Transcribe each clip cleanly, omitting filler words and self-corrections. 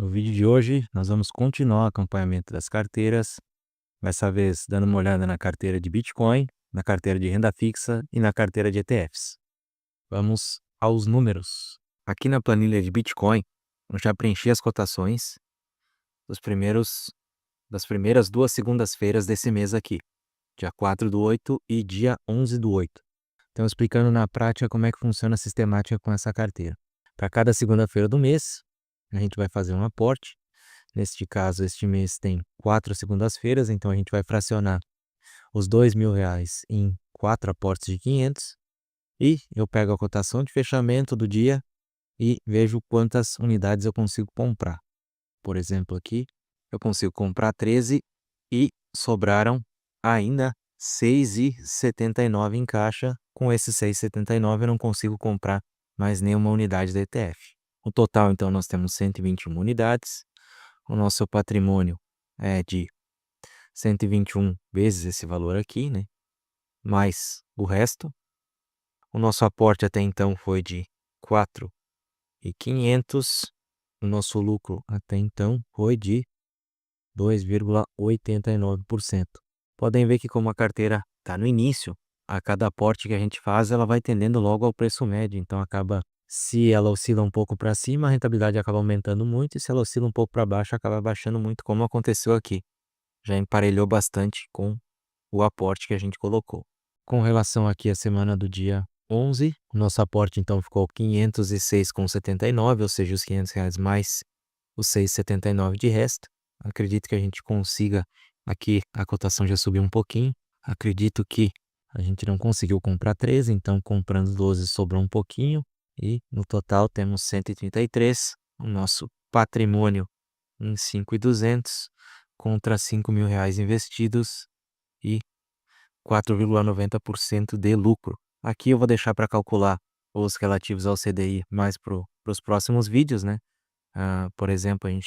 No vídeo de hoje, nós vamos continuar o acompanhamento das carteiras, dessa vez dando uma olhada na carteira de Bitcoin, na carteira de renda fixa e na carteira de ETFs. Vamos aos números. Aqui na planilha de Bitcoin, eu já preenchi as cotações das primeiras 2 segundas-feiras desse mês aqui, dia 4/8 e dia 11/8. Então, explicando na prática como é que funciona a sistemática com essa carteira. Para cada segunda-feira do mês, a gente vai fazer um aporte. Neste caso, este mês tem 4 segundas-feiras, então a gente vai fracionar os R$ 2.000 em 4 aportes de 500 e eu pego a cotação de fechamento do dia e vejo quantas unidades eu consigo comprar. Por exemplo, aqui eu consigo comprar 13 e sobraram ainda 6,79 em caixa. Com esses 6,79 eu não consigo comprar mais nenhuma unidade da ETF. No total, então, nós temos 121 unidades. O nosso patrimônio é de 121 vezes esse valor aqui, né? Mais o resto. O nosso aporte até então foi de 4.500. O nosso lucro até então foi de 2,89%. Podem ver que como a carteira está no início, a cada aporte que a gente faz, ela vai tendendo logo ao preço médio. Então acaba, se ela oscila um pouco para cima, a rentabilidade acaba aumentando muito, e se ela oscila um pouco para baixo, acaba baixando muito, como aconteceu aqui. Já emparelhou bastante com o aporte que a gente colocou. Com relação aqui à semana do dia 11, o nosso aporte então ficou 506,79, ou seja, os R$ 500 mais os 6,79 de resto. Acredito que a gente consiga, aqui a cotação já subiu um pouquinho, acredito que a gente não conseguiu comprar 13, então comprando 12 sobrou um pouquinho e no total temos 133, o nosso patrimônio em 5.200 contra R$ 5.000 investidos e 4,90% de lucro. Aqui eu vou deixar para calcular os relativos ao CDI mais para os próximos vídeos, né? Por exemplo, eu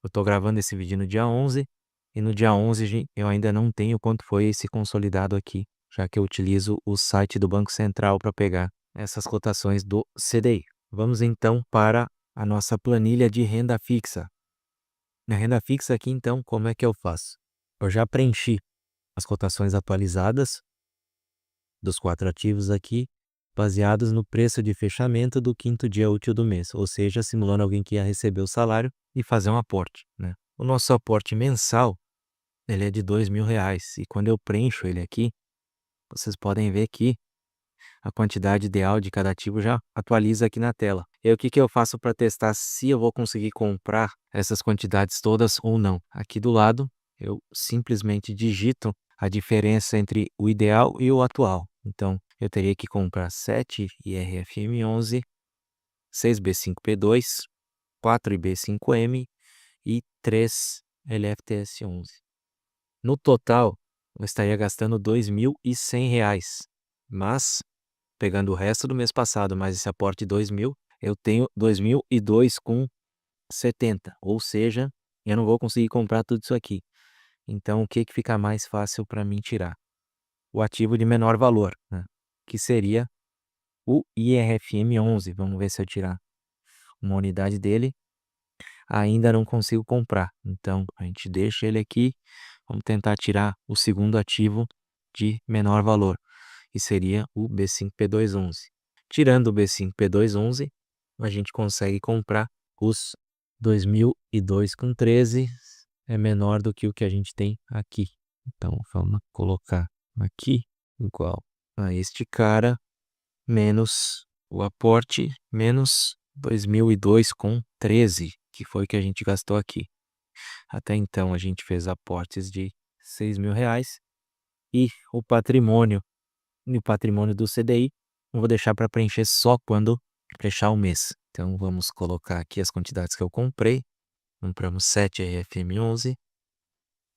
estou gravando esse vídeo no dia 11 e no dia 11 eu ainda não tenho quanto foi esse consolidado aqui, já que eu utilizo o site do Banco Central para pegar essas cotações do CDI. Vamos então para a nossa planilha de renda fixa. Na renda fixa aqui, então, como é que eu faço? Eu já preenchi as cotações atualizadas dos 4 ativos aqui, baseados no preço de fechamento do 5º dia útil do mês, ou seja, simulando alguém que ia receber o salário e fazer um aporte, né? O nosso aporte mensal, ele é de R$ 2.000, e quando eu preencho ele aqui, vocês podem ver que a quantidade ideal de cada ativo já atualiza aqui na tela. E aí, o que eu faço para testar se eu vou conseguir comprar essas quantidades todas ou não? Aqui do lado, eu simplesmente digito a diferença entre o ideal e o atual. Então, eu teria que comprar 7 IRFM11, 6 B5P2, 4 IB5M e 3 LFTS11. No total, eu estaria gastando R$ 2.100, mas pegando o resto do mês passado mais esse aporte de 2.000, eu tenho 2.002,70, ou seja, eu não vou conseguir comprar tudo isso aqui. Então, o que fica mais fácil para mim tirar? O ativo de menor valor, né? Que seria o IRFM11. Vamos ver se eu tirar uma unidade dele. Ainda não consigo comprar, então a gente deixa ele aqui. Vamos tentar tirar o segundo ativo de menor valor, que seria o B5P211. Tirando o B5P211, a gente consegue comprar os 2.002,13, é menor do que o que a gente tem aqui. Então, vamos colocar aqui igual a este cara, menos o aporte, menos 2.002,13, que foi o que a gente gastou aqui. Até então, a gente fez aportes de R$ 6.000 e o patrimônio do CDI eu vou deixar para preencher só quando fechar o mês. Então, vamos colocar aqui as quantidades que eu comprei. Compramos 7 RFM11,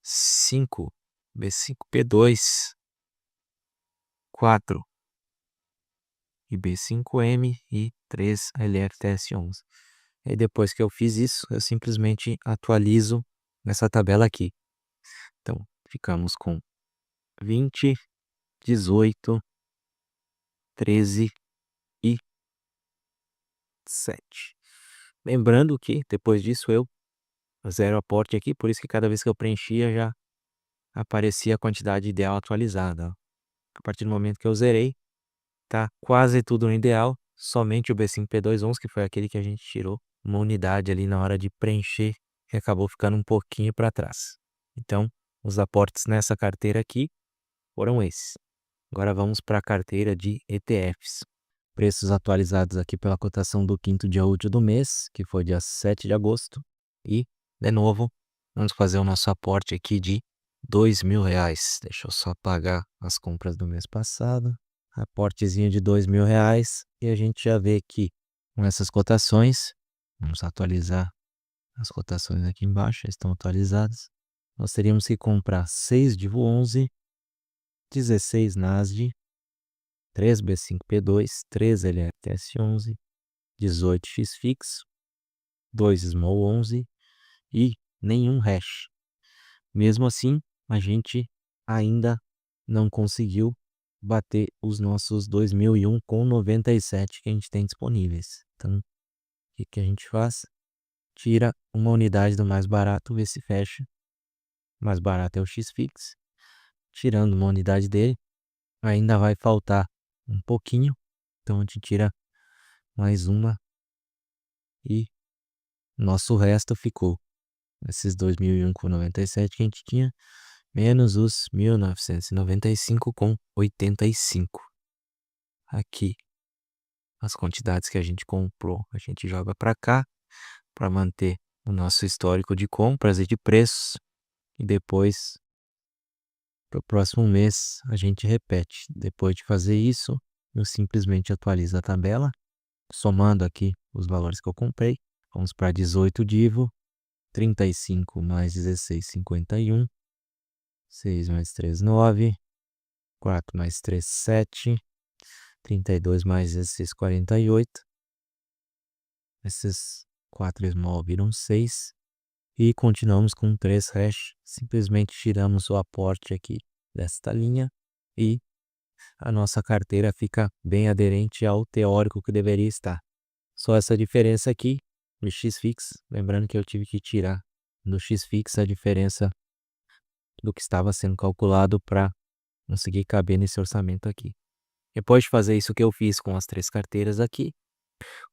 5 B5P2, 4 IB5M e 3 LFTS11. E depois que eu fiz isso, eu simplesmente atualizo nessa tabela aqui. Então, ficamos com 20, 18, 13 e 7. Lembrando que depois disso eu zero aporte aqui, por isso que cada vez que eu preenchia já aparecia a quantidade ideal atualizada, ó. A partir do momento que eu zerei, tá quase tudo no ideal, somente o B5P211, que foi aquele que a gente tirou uma unidade ali na hora de preencher, que acabou ficando um pouquinho para trás. Então, os aportes nessa carteira aqui foram esses. Agora vamos para a carteira de ETFs. Preços atualizados aqui pela cotação do quinto dia útil do mês, que foi dia 7 de agosto. E, de novo, vamos fazer o nosso aporte aqui de R$ 2.000. Deixa eu só pagar as compras do mês passado. Aportezinho de R$ 2.000. E a gente já vê aqui com essas cotações. Vamos atualizar as cotações aqui embaixo, já estão atualizadas. Nós teríamos que comprar 6 Divo 11, 16 NASD, 3 B5P2, 3 LFTS11, 18 XFIX, 2 Small 11 e nenhum hash. Mesmo assim, a gente ainda não conseguiu bater os nossos 2001,97 que a gente tem disponíveis. Então, o que a gente faz? Tira uma unidade do mais barato, vê se fecha. O mais barato é o XFIX. Tirando uma unidade dele, ainda vai faltar um pouquinho. Então, a gente tira mais uma e nosso resto ficou esses 2001,97 que a gente tinha, menos os 1995,85. Aqui, as quantidades que a gente comprou, a gente joga para cá para manter o nosso histórico de compras e de preços. E depois, para o próximo mês, a gente repete. Depois de fazer isso, eu simplesmente atualizo a tabela, somando aqui os valores que eu comprei. Vamos para 18 Divo, 35 mais 16, 51. 6 mais 3, 9. 4 mais 3, 7. 32 mais 16, 48. Esses 4 small viram 6. E continuamos com 3 hash. Simplesmente tiramos o aporte aqui desta linha. E a nossa carteira fica bem aderente ao teórico que deveria estar. Só essa diferença aqui no XFIX. Lembrando que eu tive que tirar do XFIX a diferença do que estava sendo calculado para conseguir caber nesse orçamento aqui. Depois de fazer isso que eu fiz com as 3 carteiras aqui,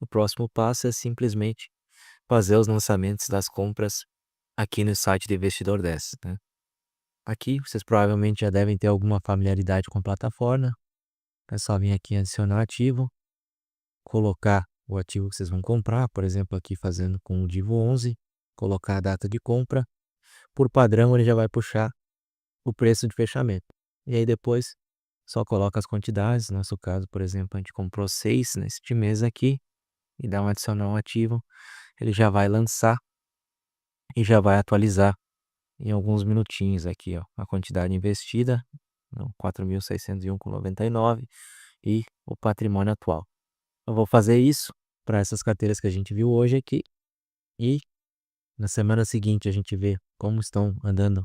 o próximo passo é simplesmente fazer os lançamentos das compras aqui no site do Investidor 10, né? Aqui vocês provavelmente já devem ter alguma familiaridade com a plataforma. É só vir aqui em adicionar ativo, colocar o ativo que vocês vão comprar, por exemplo, aqui fazendo com o Divo 11, colocar a data de compra. Por padrão, ele já vai puxar o preço de fechamento. E aí depois só coloca as quantidades. No nosso caso, por exemplo, a gente comprou 6 neste mês aqui e dá um adicional ativo. Ele já vai lançar e já vai atualizar em alguns minutinhos aqui, ó, a quantidade investida, 4.601,99 e o patrimônio atual. Eu vou fazer isso para essas carteiras que a gente viu hoje aqui e na semana seguinte a gente vê como estão andando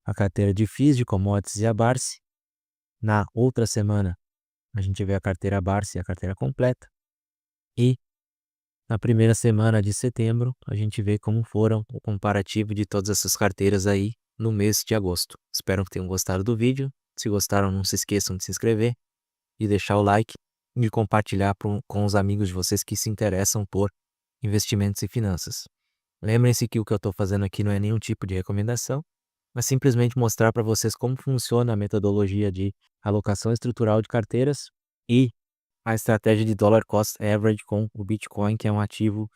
a carteira de FIIs, de commodities e a Barsi. Na outra semana a gente vê a carteira Barsi e a carteira completa. E na primeira semana de setembro a gente vê como foram o comparativo de todas essas carteiras aí no mês de agosto. Espero que tenham gostado do vídeo. Se gostaram, não se esqueçam de se inscrever e deixar o like e compartilhar com os amigos de vocês que se interessam por investimentos e finanças. Lembrem-se que o que eu estou fazendo aqui não é nenhum tipo de recomendação, mas simplesmente mostrar para vocês como funciona a metodologia de alocação estrutural de carteiras e a estratégia de dollar cost average com o Bitcoin, que é um ativo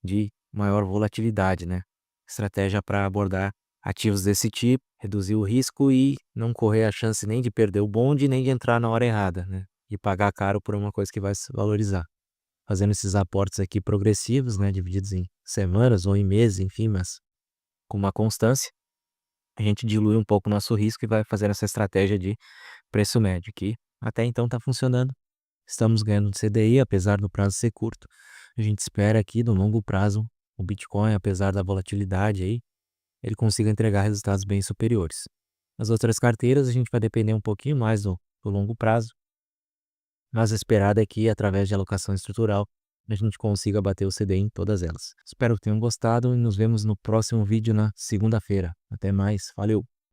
de maior volatilidade, né? Estratégia para abordar ativos desse tipo, reduzir o risco e não correr a chance nem de perder o bonde, nem de entrar na hora errada, né? E pagar caro por uma coisa que vai se valorizar. Fazendo esses aportes aqui progressivos, né? Divididos em semanas ou em meses, enfim, mas com uma constância, a gente dilui um pouco o nosso risco e vai fazendo essa estratégia de preço médio, que até então está funcionando. Estamos ganhando CDI, apesar do prazo ser curto. A gente espera aqui, no longo prazo, o Bitcoin, apesar da volatilidade aí, ele consiga entregar resultados bem superiores. As outras carteiras, a gente vai depender um pouquinho mais do longo prazo, mas a esperada é que, através de alocação estrutural, a gente consiga bater o CDI em todas elas. Espero que tenham gostado e nos vemos no próximo vídeo na segunda-feira. Até mais, valeu!